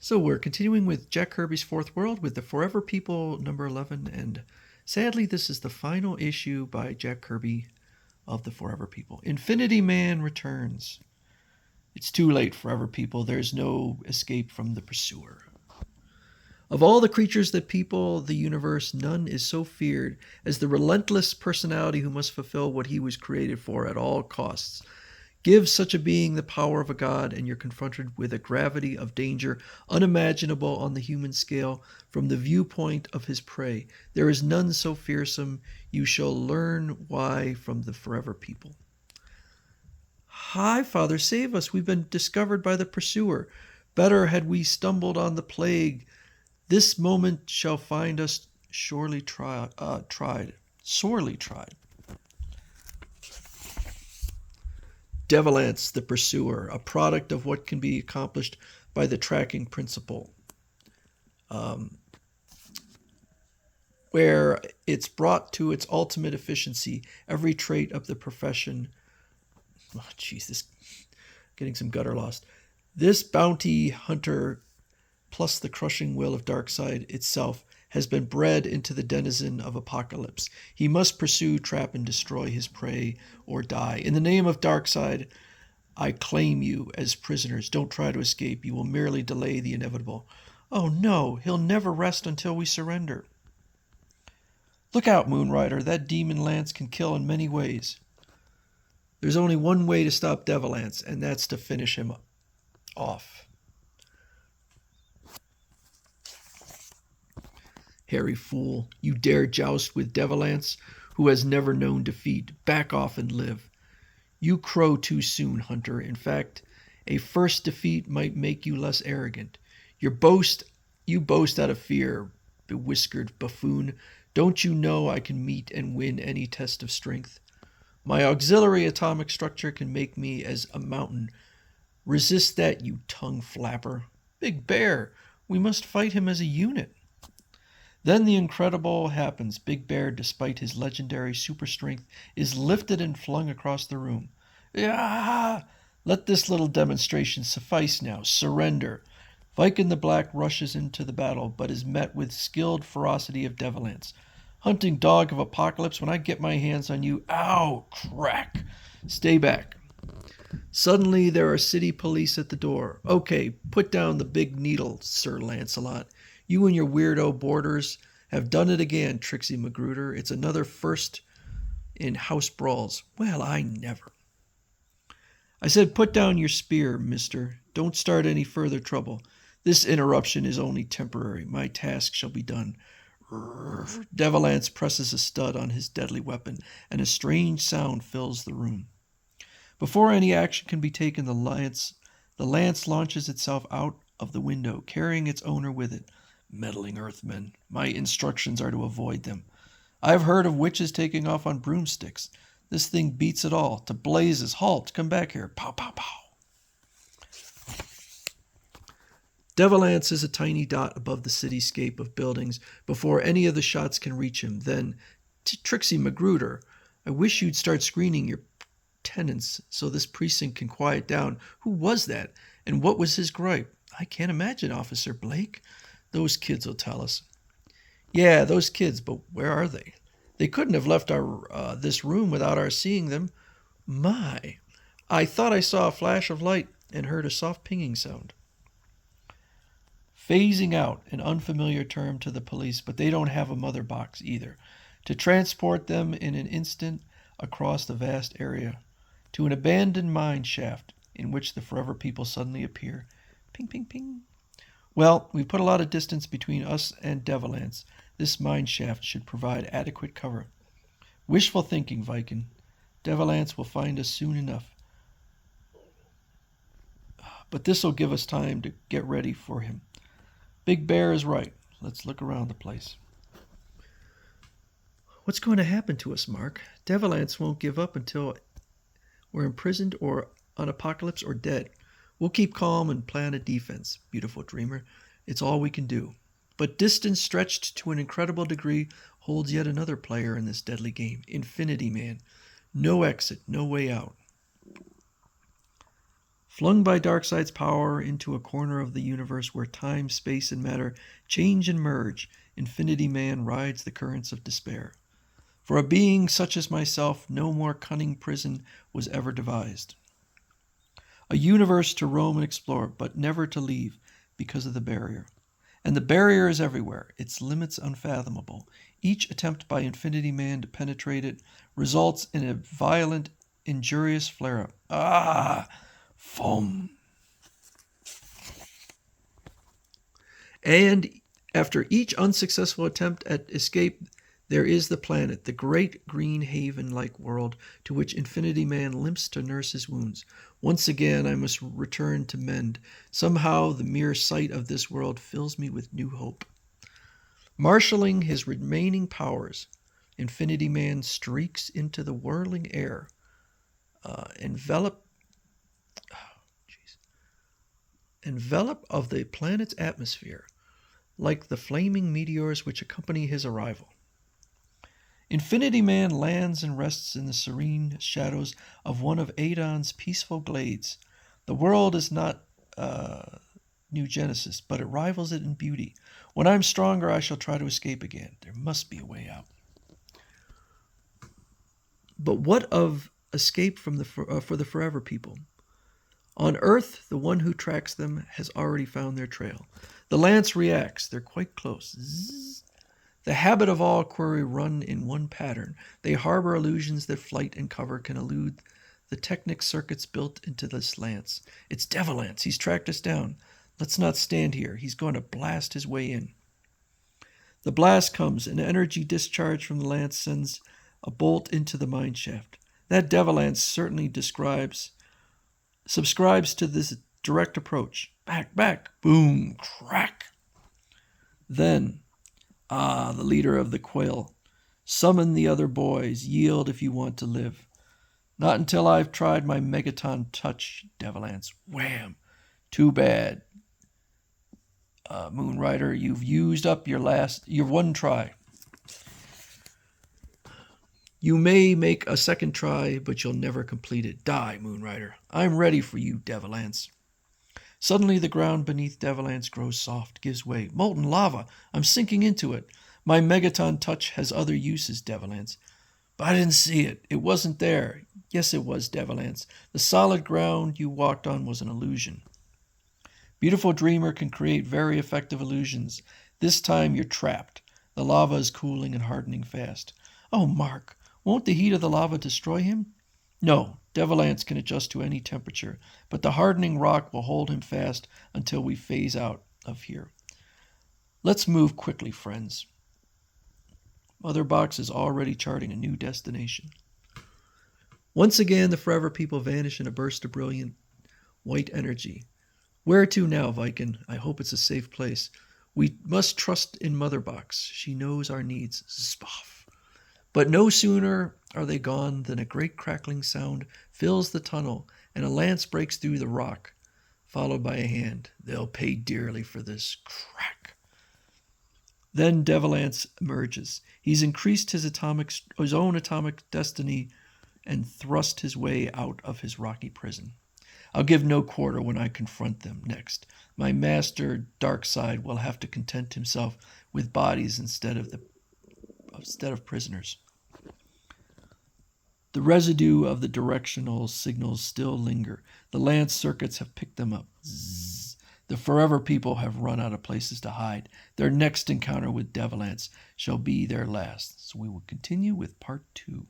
So we're continuing with Jack Kirby's Fourth World with the Forever People number 11, and sadly this is the final issue by Jack Kirby of the Forever People. Infinity Man returns. It's too late, Forever People. There's no escape from the pursuer. Of all the creatures that people the universe, none is so feared as the relentless personality who must fulfill what he was created for at all costs. Give such a being the power of a god, and you're confronted with a gravity of danger unimaginable on the human scale from the viewpoint of his prey. There is none so fearsome. You shall learn why from the Forever People. Hi, Father, save us. We've been discovered by the pursuer. Better had we stumbled on the plague. This moment shall find us sorely tried. Devilance, the pursuer, a product of what can be accomplished by the tracking principle, where it's brought to its ultimate efficiency, every trait of the profession. Oh, Jesus, getting some gutter lost. This bounty hunter, plus the crushing will of Darkseid itself, has been bred into the denizen of Apocalypse. He must pursue, trap, and destroy his prey or die. In the name of Darkseid, I claim you as prisoners. Don't try to escape. You will merely delay the inevitable. Oh no, he'll never rest until we surrender. Look out, Moonrider. That demon lance can kill in many ways. There's only one way to stop Devilance, and that's to finish him off. Hairy fool, you dare joust with Devilance, who has never known defeat. Back off and live. You crow too soon, Hunter. In fact, a first defeat might make you less arrogant. You boast out of fear, bewhiskered buffoon. Don't you know I can meet and win any test of strength? My auxiliary atomic structure can make me as a mountain. Resist that, you tongue flapper. Big Bear, we must fight him as a unit. Then the incredible happens. Big Bear, despite his legendary super strength, is lifted and flung across the room. Ah! Let this little demonstration suffice now. Surrender. Viking the Black rushes into the battle, but is met with skilled ferocity of Devilance. Hunting dog of Apocalypse, when I get my hands on you, ow, crack. Stay back. Suddenly there are city police at the door. Okay, put down the big needle, Sir Lancelot. You and your weirdo boarders have done it again, Trixie Magruder. It's another first in house brawls. Well, I never. I said put down your spear, mister. Don't start any further trouble. This interruption is only temporary. My task shall be done. Devilance presses a stud on his deadly weapon, and a strange sound fills the room. Before any action can be taken, the lance launches itself out of the window, carrying its owner with it. Meddling Earthmen. My instructions are to avoid them. I've heard of witches taking off on broomsticks. This thing beats it all. To blazes. Halt. Come back here. Pow, pow, pow. Devilance is a tiny dot above the cityscape of buildings before any of the shots can reach him. Then, Trixie Magruder, I wish you'd start screening your tenants so this precinct can quiet down. Who was that? And what was his gripe? I can't imagine, Officer Blake. Those kids will tell us. Yeah, those kids, but where are they? They couldn't have left our this room without our seeing them. My, I thought I saw a flash of light and heard a soft pinging sound. Phasing out, an unfamiliar term to the police, but they don't have a mother box either, to transport them in an instant across the vast area to an abandoned mine shaft in which the Forever People suddenly appear. Ping, ping, ping. Well, we put a lot of distance between us and Devilance. This mine shaft should provide adequate cover. Wishful thinking, Viking. Devilance will find us soon enough. But this'll give us time to get ready for him. Big Bear is right. Let's look around the place. What's going to happen to us, Mark? Devilance won't give up until we're imprisoned or on Apocalypse or dead. We'll keep calm and plan a defense, beautiful dreamer. It's all we can do. But distance stretched to an incredible degree holds yet another player in this deadly game, Infinity Man. No exit, no way out. Flung by Darkseid's power into a corner of the universe where time, space, and matter change and merge, Infinity Man rides the currents of despair. For a being such as myself, no more cunning prison was ever devised. A universe to roam and explore, but never to leave because of the barrier. And the barrier is everywhere, its limits unfathomable. Each attempt by Infinity Man to penetrate it results in a violent, injurious flare-up. Ah! Foam. And after each unsuccessful attempt at escape, there is the planet, the great green haven-like world to which Infinity Man limps to nurse his wounds. Once again, I must return to mend. Somehow, the mere sight of this world fills me with new hope. Marshalling his remaining powers, Infinity Man streaks into the whirling air, envelop of the planet's atmosphere, like the flaming meteors which accompany his arrival. Infinity Man lands and rests in the serene shadows of one of Adon's peaceful glades. The world is not New Genesis, but it rivals it in beauty. When I'm stronger, I shall try to escape again. There must be a way out. But what of escape from for the Forever People? On Earth, the one who tracks them has already found their trail. The lance reacts. They're quite close. Zzz. The habit of all query run in one pattern. They harbor illusions that flight and cover can elude the technic circuits built into this lance. It's Devil Lance. He's tracked us down. Let's not stand here. He's going to blast his way in. The blast comes. An energy discharge from the lance sends a bolt into the mine shaft. That Devil Lance certainly subscribes to this direct approach. Back, boom, crack. Then, the leader of the quail. Summon the other boys. Yield if you want to live. Not until I've tried my Megaton touch, Devil Lance. Wham! Too bad. Moon Rider, you've used up your one try. You may make a second try, but you'll never complete it. Die, Moon Rider. I'm ready for you, Devil Lance. Suddenly the ground beneath Devil Lance grows soft, gives way. Molten lava. I'm sinking into it. My Megaton touch has other uses, Devil Lance. But I didn't see it. It wasn't there. Yes, it was, Devil Lance. The solid ground you walked on was an illusion. Beautiful Dreamer can create very effective illusions. This time you're trapped. The lava is cooling and hardening fast. Oh, Mark, won't the heat of the lava destroy him? No, Devil Lance can adjust to any temperature, but the hardening rock will hold him fast until we phase out of here. Let's move quickly, friends. Mother Box is already charting a new destination. Once again, the Forever People vanish in a burst of brilliant white energy. Where to now, Viking? I hope it's a safe place. We must trust in Mother Box. She knows our needs. Spoff. But no sooner are they gone than a great crackling sound fills the tunnel, and a lance breaks through the rock, followed by a hand. They'll pay dearly for this. Crack. Then Devil Lance emerges. He's increased his own atomic destiny and thrust his way out of his rocky prison. I'll give no quarter when I confront them next. My master, Darkseid, will have to content himself with bodies instead of prisoners. The residue of the directional signals still linger. The lance circuits have picked them up. Zzz. The Forever People have run out of places to hide. Their next encounter with Devil Lance shall be their last. So we will continue with part 2.